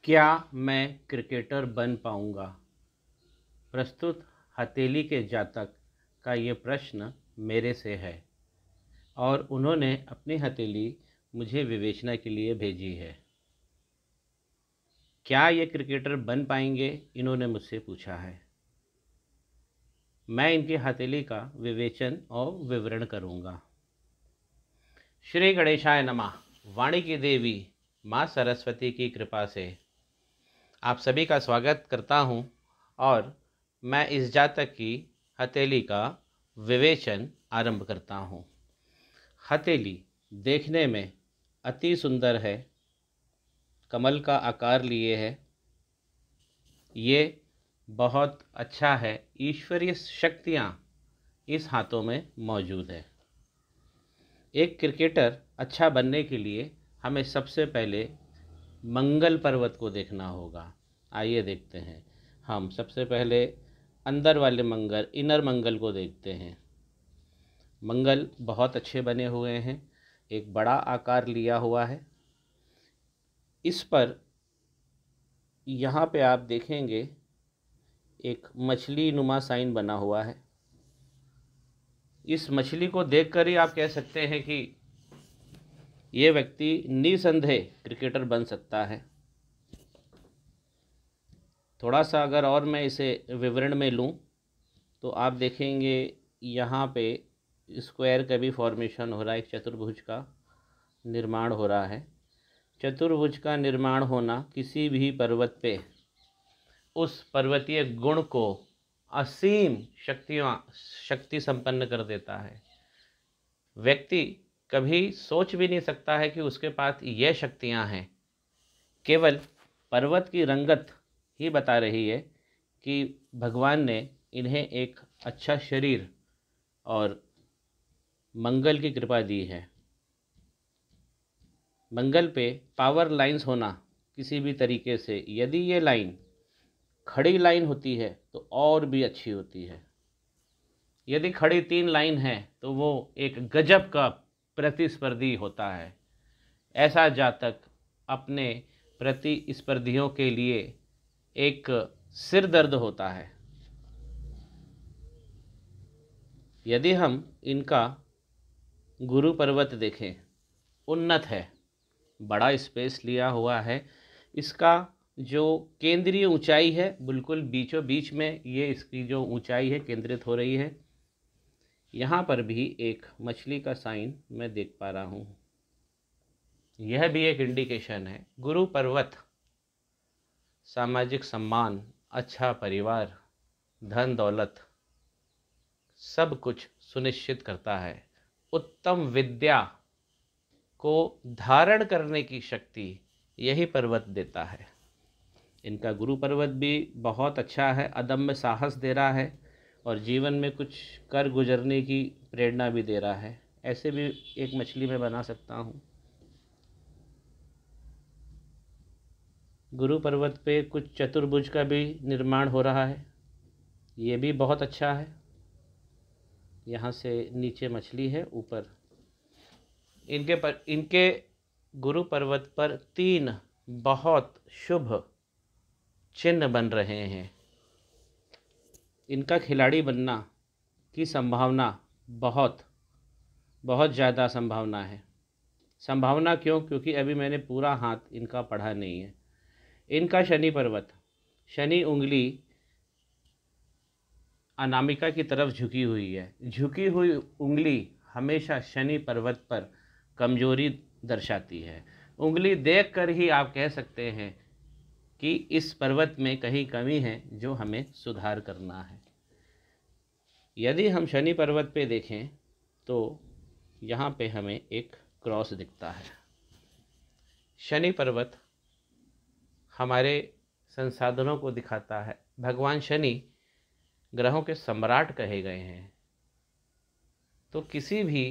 क्या मैं क्रिकेटर बन पाऊंगा? प्रस्तुत हथेली के जातक का ये प्रश्न मेरे से है और उन्होंने अपनी हथेली मुझे विवेचना के लिए भेजी है। क्या ये क्रिकेटर बन पाएंगे, इन्होंने मुझसे पूछा है। मैं इनकी हथेली का विवेचन और विवरण करूंगा। श्री गणेशाय नमः। वाणी की देवी माँ सरस्वती की कृपा से आप सभी का स्वागत करता हूं और मैं इस जातक की हथेली का विवेचन आरंभ करता हूं। हथेली देखने में अति सुंदर है, कमल का आकार लिए है। ये बहुत अच्छा है, ईश्वरीय शक्तियाँ इस हाथों में मौजूद है। एक क्रिकेटर अच्छा बनने के लिए हमें सबसे पहले मंगल पर्वत को देखना होगा। आइए देखते हैं। हम सबसे पहले अंदर वाले मंगल, इनर मंगल को देखते हैं। मंगल बहुत अच्छे बने हुए हैं, एक बड़ा आकार लिया हुआ है। इस पर यहाँ पे आप देखेंगे एक मछली नुमा साइन बना हुआ है। इस मछली को देखकर ही आप कह सकते हैं कि ये व्यक्ति निसंदेह क्रिकेटर बन सकता है। थोड़ा सा अगर और मैं इसे विवरण में लूँ तो आप देखेंगे यहाँ पे स्क्वायर का भी फॉर्मेशन हो रहा है, एक चतुर्भुज का निर्माण हो रहा है। चतुर्भुज का निर्माण होना किसी भी पर्वत पे उस पर्वतीय गुण को असीम शक्ति संपन्न कर देता है। व्यक्ति कभी सोच भी नहीं सकता है कि उसके पास ये शक्तियाँ हैं। केवल पर्वत की रंगत ही बता रही है कि भगवान ने इन्हें एक अच्छा शरीर और मंगल की कृपा दी है। मंगल पे पावर लाइंस होना किसी भी तरीके से, यदि ये लाइन खड़ी लाइन होती है तो और भी अच्छी होती है। यदि खड़ी 3 लाइन है तो वो एक गजब का प्रतिस्पर्धी होता है। ऐसा जातक अपने प्रतिस्पर्धियों के लिए एक सिर दर्द होता है। यदि हम इनका गुरु पर्वत देखें, उन्नत है, बड़ा स्पेस लिया हुआ है। इसका जो केंद्रीय ऊंचाई है बिल्कुल बीचों बीच में ये इसकी जो ऊंचाई है केंद्रित हो रही है। यहाँ पर भी एक मछली का साइन मैं देख पा रहा हूँ। यह भी एक इंडिकेशन है। गुरु पर्वत सामाजिक सम्मान, अच्छा परिवार, धन दौलत सब कुछ सुनिश्चित करता है। उत्तम विद्या को धारण करने की शक्ति यही पर्वत देता है। इनका गुरु पर्वत भी बहुत अच्छा है, अदम्य साहस दे रहा है और जीवन में कुछ कर गुजरने की प्रेरणा भी दे रहा है। ऐसे भी एक मछली मैं बना सकता हूँ। गुरु पर्वत पे कुछ चतुर्भुज का भी निर्माण हो रहा है, ये भी बहुत अच्छा है। यहाँ से नीचे मछली है, ऊपर इनके गुरु पर्वत पर 3 बहुत शुभ चिन्ह बन रहे हैं। इनका खिलाड़ी बनना की संभावना बहुत बहुत ज़्यादा संभावना है। संभावना क्यों? क्योंकि अभी मैंने पूरा हाथ इनका पढ़ा नहीं है। इनका शनि पर्वत, शनि उंगली अनामिका की तरफ झुकी हुई है। झुकी हुई उंगली हमेशा शनि पर्वत पर कमजोरी दर्शाती है। उंगली देखकर ही आप कह सकते हैं कि इस पर्वत में कहीं कमी है जो हमें सुधार करना है। यदि हम शनि पर्वत पे देखें तो यहाँ पे हमें एक क्रॉस दिखता है। शनि पर्वत हमारे संसाधनों को दिखाता है। भगवान शनि ग्रहों के सम्राट कहे गए हैं। तो किसी भी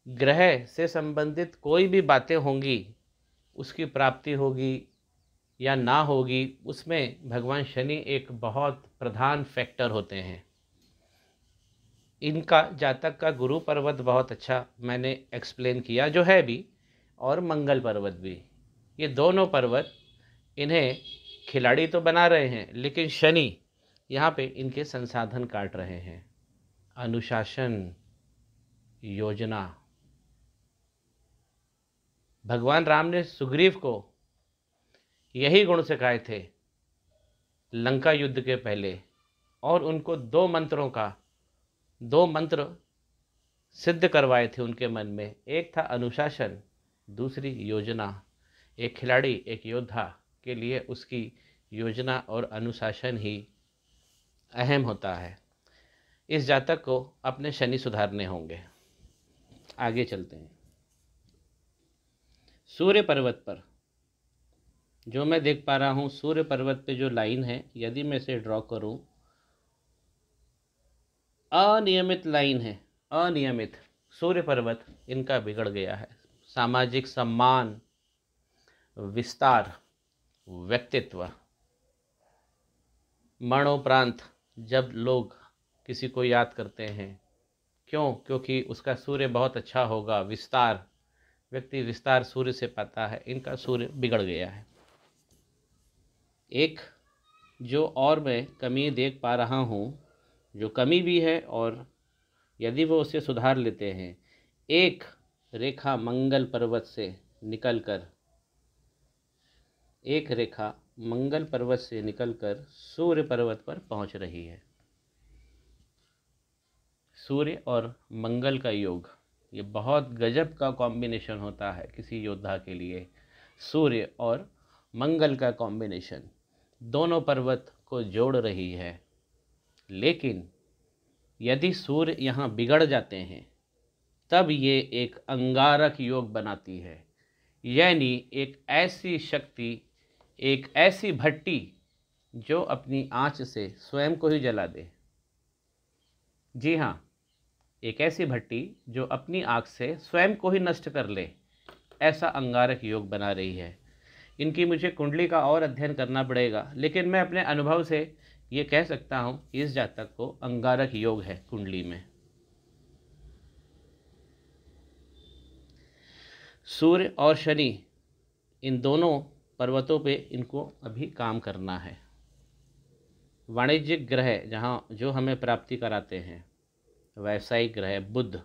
ग्रह से संबंधित कोई भी बातें होंगी, उसकी प्राप्ति होगी या ना होगी, उसमें भगवान शनि एक बहुत प्रधान फैक्टर होते हैं। इनका जातक का गुरु पर्वत बहुत अच्छा मैंने एक्सप्लेन किया जो है भी, और मंगल पर्वत भी। ये दोनों पर्वत इन्हें खिलाड़ी तो बना रहे हैं, लेकिन शनि यहाँ पे इनके संसाधन काट रहे हैं। अनुशासन, योजना। भगवान राम ने सुग्रीव को यही गुण सिखाए थे लंका युद्ध के पहले, और उनको दो मंत्र सिद्ध करवाए थे उनके मन में। एक था अनुशासन, दूसरी योजना। एक खिलाड़ी, एक योद्धा के लिए उसकी योजना और अनुशासन ही अहम होता है। इस जातक को अपने शनि सुधारने होंगे। आगे चलते हैं। सूर्य पर्वत पर जो मैं देख पा रहा हूँ, सूर्य पर्वत पे जो लाइन है, यदि मैं इसे ड्रॉ करूँ, अनियमित लाइन है, अनियमित। सूर्य पर्वत इनका बिगड़ गया है। सामाजिक सम्मान, विस्तार, व्यक्तित्व, मरणोपरांत जब लोग किसी को याद करते हैं, क्यों? क्योंकि उसका सूर्य बहुत अच्छा होगा। विस्तार, व्यक्ति विस्तार सूर्य से पाता है। इनका सूर्य बिगड़ गया है। एक जो और मैं कमी देख पा रहा हूँ, जो कमी भी है, और यदि वो उसे सुधार लेते हैं, एक रेखा मंगल पर्वत से निकलकर सूर्य पर्वत पर पहुंच रही है। सूर्य और मंगल का योग, ये बहुत गजब का कॉम्बिनेशन होता है किसी योद्धा के लिए। सूर्य और मंगल का कॉम्बिनेशन दोनों पर्वत को जोड़ रही है। लेकिन यदि सूर्य यहाँ बिगड़ जाते हैं, तब ये एक अंगारक योग बनाती है, यानी एक ऐसी शक्ति, एक ऐसी भट्टी जो अपनी आँच से स्वयं को ही जला दे। जी हाँ, एक ऐसी भट्टी जो अपनी आग से स्वयं को ही नष्ट कर ले, ऐसा अंगारक योग बना रही है। इनकी मुझे कुंडली का और अध्ययन करना पड़ेगा, लेकिन मैं अपने अनुभव से ये कह सकता हूँ, इस जातक को अंगारक योग है कुंडली में। सूर्य और शनि, इन दोनों पर्वतों पे इनको अभी काम करना है। वाणिज्यिक ग्रह जहाँ जो हमें प्राप्ति कराते हैं, व्यावसायिक ग्रह बुध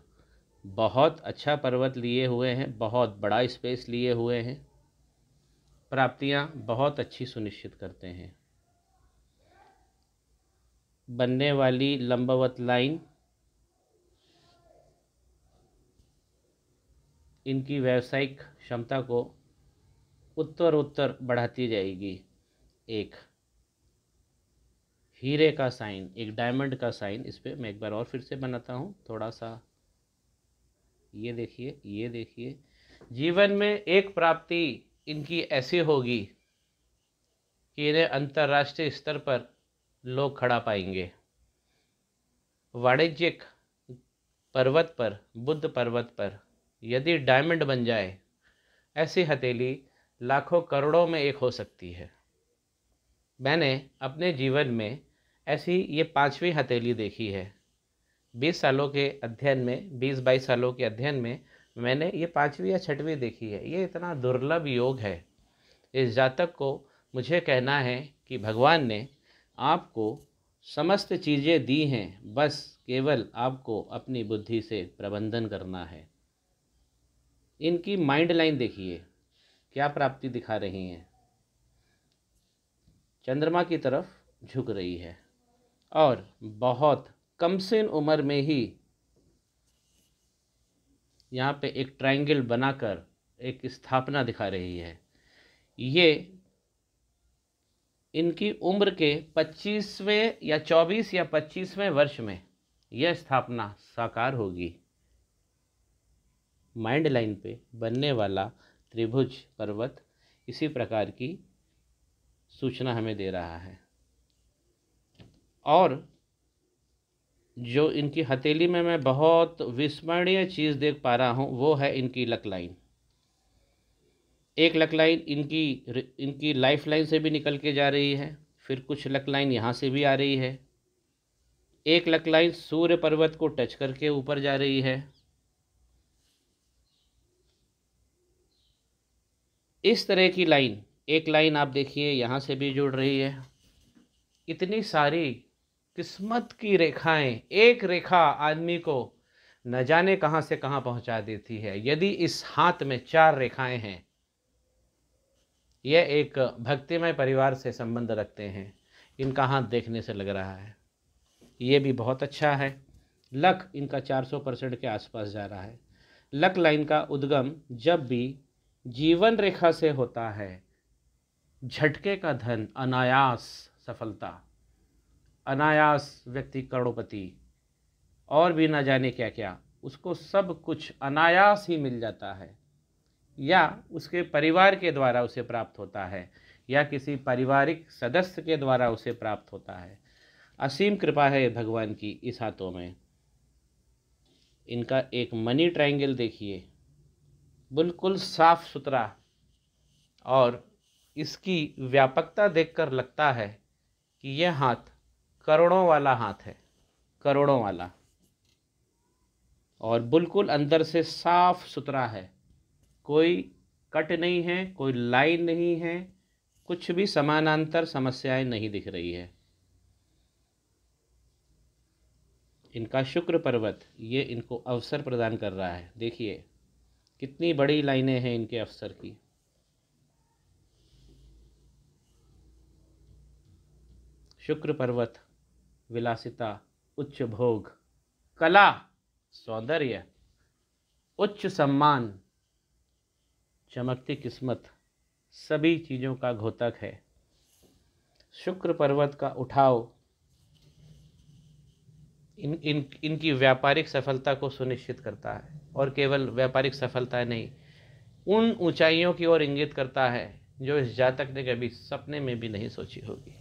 बहुत अच्छा पर्वत लिए हुए हैं, बहुत बड़ा स्पेस लिए हुए हैं, प्राप्तियां बहुत अच्छी सुनिश्चित करते हैं। बनने वाली लंबवत लाइन इनकी व्यावसायिक क्षमता को उत्तरोत्तर बढ़ाती जाएगी। एक हीरे का साइन, एक डायमंड का साइन, इस पर मैं एक बार और फिर से बनाता हूँ थोड़ा सा। ये देखिए, ये देखिए, जीवन में एक प्राप्ति इनकी ऐसी होगी कि इन्हें अंतर्राष्ट्रीय स्तर पर लोग खड़ा पाएंगे। वाणिज्यिक पर्वत पर, बुद्ध पर्वत पर यदि डायमंड बन जाए, ऐसी हथेली लाखों करोड़ों में एक हो सकती है। मैंने अपने जीवन में ऐसी ये 5वीं हथेली देखी है। 20 सालों के अध्ययन में, 20-22 सालों के अध्ययन में मैंने ये 5वीं या 6वीं देखी है। ये इतना दुर्लभ योग है। इस जातक को मुझे कहना है कि भगवान ने आपको समस्त चीज़ें दी हैं, बस केवल आपको अपनी बुद्धि से प्रबंधन करना है। इनकी माइंड लाइन देखिए, क्या प्राप्ति दिखा रही हैं। चंद्रमा की तरफ झुक रही है और बहुत कमसिन उम्र में ही यहाँ पे एक ट्रायंगल बनाकर एक स्थापना दिखा रही है। ये इनकी उम्र के 25वें या 24 या 25वें वर्ष में यह स्थापना साकार होगी। माइंड लाइन पे बनने वाला त्रिभुज पर्वत इसी प्रकार की सूचना हमें दे रहा है। और जो इनकी हथेली में मैं बहुत विस्मरणीय चीज़ देख पा रहा हूँ, वो है इनकी लक लाइन। एक लक लाइन इनकी लाइफ लाइन से भी निकल के जा रही है, फिर कुछ लक लाइन यहाँ से भी आ रही है। एक लक लाइन सूर्य पर्वत को टच करके ऊपर जा रही है। इस तरह की लाइन एक लाइन आप देखिए यहाँ से भी जुड़ रही है। इतनी सारी किस्मत की रेखाएं, एक रेखा आदमी को न जाने कहाँ से कहाँ पहुँचा देती है। यदि इस हाथ में 4 रेखाएं हैं, यह एक भक्तिमय परिवार से संबंध रखते हैं। इनका हाथ देखने से लग रहा है ये भी बहुत अच्छा है। लक इनका 400% के आसपास जा रहा है। लक लाइन का उद्गम जब भी जीवन रेखा से होता है, झटके का धन, अनायास सफलता, अनायास व्यक्ति करोड़पति और भी ना जाने क्या क्या, उसको सब कुछ अनायास ही मिल जाता है, या उसके परिवार के द्वारा उसे प्राप्त होता है, या किसी पारिवारिक सदस्य के द्वारा उसे प्राप्त होता है। असीम कृपा है भगवान की इस हाथों में। इनका एक मनी ट्रायंगल देखिए, बिल्कुल साफ सुथरा, और इसकी व्यापकता देखकर लगता है कि यह हाथ करोड़ों वाला हाथ है, करोड़ों वाला, और बिल्कुल अंदर से साफ सुथरा है। कोई कट नहीं है, कोई लाइन नहीं है, कुछ भी समानांतर समस्याएं नहीं दिख रही है। इनका शुक्र पर्वत ये इनको अवसर प्रदान कर रहा है। देखिए कितनी बड़ी लाइनें हैं इनके अवसर की। शुक्र पर्वत, विलासिता, उच्च भोग, कला, सौंदर्य, उच्च सम्मान, चमकती किस्मत, सभी चीज़ों का घोतक है। शुक्र पर्वत का उठाव इनकी व्यापारिक सफलता को सुनिश्चित करता है, और केवल व्यापारिक सफलता नहीं, उन ऊंचाइयों की ओर इंगित करता है जो इस जातक ने कभी सपने में भी नहीं सोची होगी।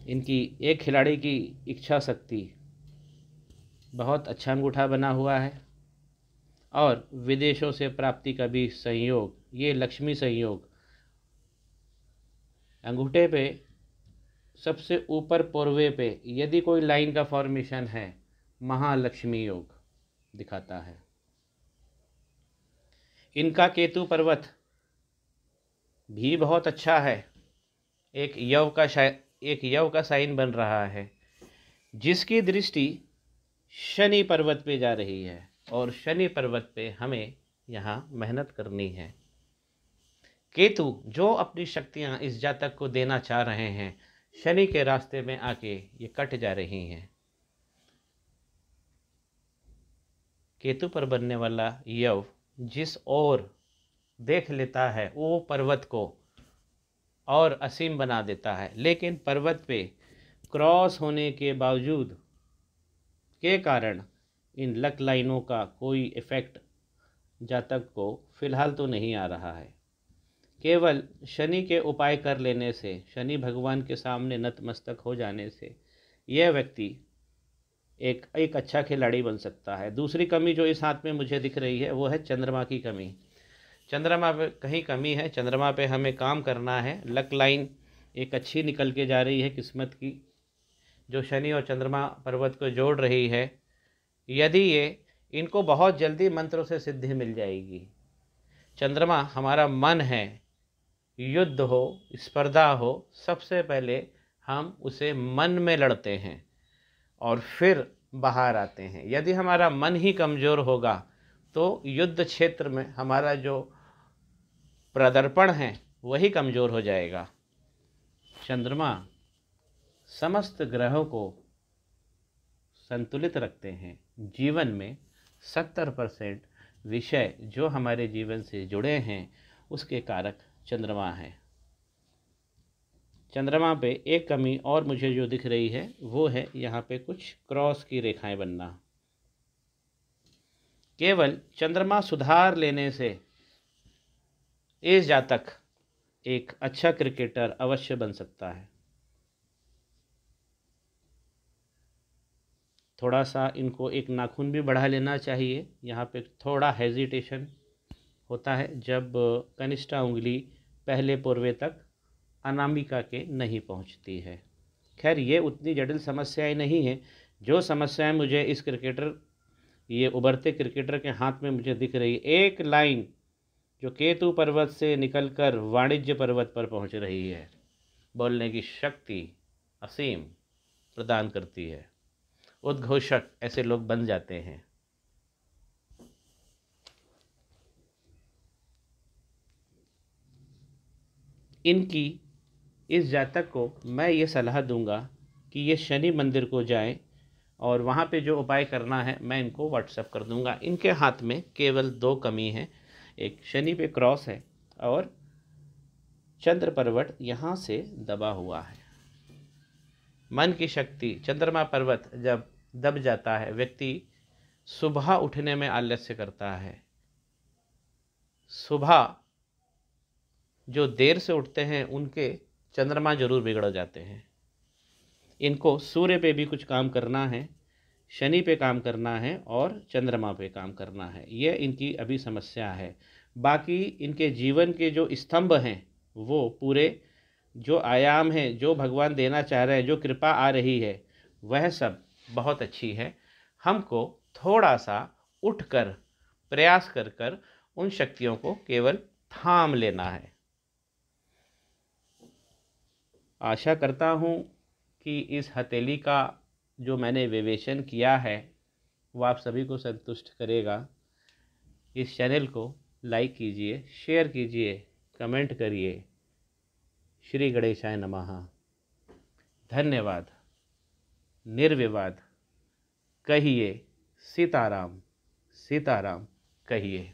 इनकी एक खिलाड़ी की इच्छा शक्ति, बहुत अच्छा अंगूठा बना हुआ है, और विदेशों से प्राप्ति का भी संयोग, ये लक्ष्मी संयोग। अंगूठे पे सबसे ऊपर पूर्वे पे यदि कोई लाइन का फॉर्मेशन है, महालक्ष्मी योग दिखाता है। इनका केतु पर्वत भी बहुत अच्छा है। एक यव का साइन बन रहा है, जिसकी दृष्टि शनि पर्वत पे जा रही है, और शनि पर्वत पे हमें यहाँ मेहनत करनी है। केतु जो अपनी शक्तियाँ इस जातक को देना चाह रहे हैं, शनि के रास्ते में आके ये कट जा रही हैं। केतु पर बनने वाला यव जिस ओर देख लेता है वो पर्वत को और असीम बना देता है, लेकिन पर्वत पे क्रॉस होने के बावजूद के कारण इन लक लाइनों का कोई इफेक्ट जातक को फिलहाल तो नहीं आ रहा है। केवल शनि के उपाय कर लेने से, शनि भगवान के सामने नतमस्तक हो जाने से यह व्यक्ति एक अच्छा खिलाड़ी बन सकता है। दूसरी कमी जो इस हाथ में मुझे दिख रही है वो है चंद्रमा की कमी। चंद्रमा पे कहीं कमी है, चंद्रमा पे हमें काम करना है। लक लाइन एक अच्छी निकल के जा रही है किस्मत की, जो शनि और चंद्रमा पर्वत को जोड़ रही है। यदि ये इनको बहुत जल्दी मंत्रों से सिद्धि मिल जाएगी। चंद्रमा हमारा मन है, युद्ध हो, स्पर्धा हो, सबसे पहले हम उसे मन में लड़ते हैं और फिर बाहर आते हैं। यदि हमारा मन ही कमज़ोर होगा तो युद्ध क्षेत्र में हमारा जो प्रदर्पण है वही कमज़ोर हो जाएगा। चंद्रमा समस्त ग्रहों को संतुलित रखते हैं। जीवन में 70% विषय जो हमारे जीवन से जुड़े हैं उसके कारक चंद्रमा है। चंद्रमा पे एक कमी और मुझे जो दिख रही है वो है यहाँ पे कुछ क्रॉस की रेखाएं बनना। केवल चंद्रमा सुधार लेने से इस जातक एक अच्छा क्रिकेटर अवश्य बन सकता है। थोड़ा सा इनको एक नाखून भी बढ़ा लेना चाहिए। यहाँ पे थोड़ा हेजिटेशन होता है जब कनिष्ठा उंगली पहले पूर्वे तक अनामिका के नहीं पहुँचती है। खैर ये उतनी जटिल समस्याएं नहीं है। जो समस्याएं मुझे इस क्रिकेटर, ये उभरते क्रिकेटर के हाथ में मुझे दिख रही, एक लाइन जो केतु पर्वत से निकलकर वाणिज्य पर्वत पर पहुंच रही है, बोलने की शक्ति असीम प्रदान करती है। उद्घोषक ऐसे लोग बन जाते हैं। इनकी इस जातक को मैं ये सलाह दूंगा कि ये शनि मंदिर को जाएं और वहाँ पे जो उपाय करना है मैं इनको व्हाट्सएप कर दूंगा। इनके हाथ में केवल 2 कमी है, एक शनि पे क्रॉस है और चंद्र पर्वत यहाँ से दबा हुआ है। मन की शक्ति, चंद्रमा पर्वत जब दब जाता है, व्यक्ति सुबह उठने में आलस्य करता है। सुबह जो देर से उठते हैं उनके चंद्रमा जरूर बिगड़ जाते हैं। इनको सूर्य पे भी कुछ काम करना है, शनि पे काम करना है और चंद्रमा पे काम करना है। ये इनकी अभी समस्या है। बाकी इनके जीवन के जो स्तंभ हैं वो पूरे, जो आयाम हैं, जो भगवान देना चाह रहे हैं, जो कृपा आ रही है, वह सब बहुत अच्छी है। हमको थोड़ा सा उठकर प्रयास कर कर उन शक्तियों को केवल थाम लेना है। आशा करता हूँ कि इस हथेली का जो मैंने विवेचन किया है वो आप सभी को संतुष्ट करेगा। इस चैनल को लाइक कीजिए, शेयर कीजिए, कमेंट करिए। श्री गणेशाय नमः। धन्यवाद। निर्विवाद कहिए सीताराम, सीताराम कहिए।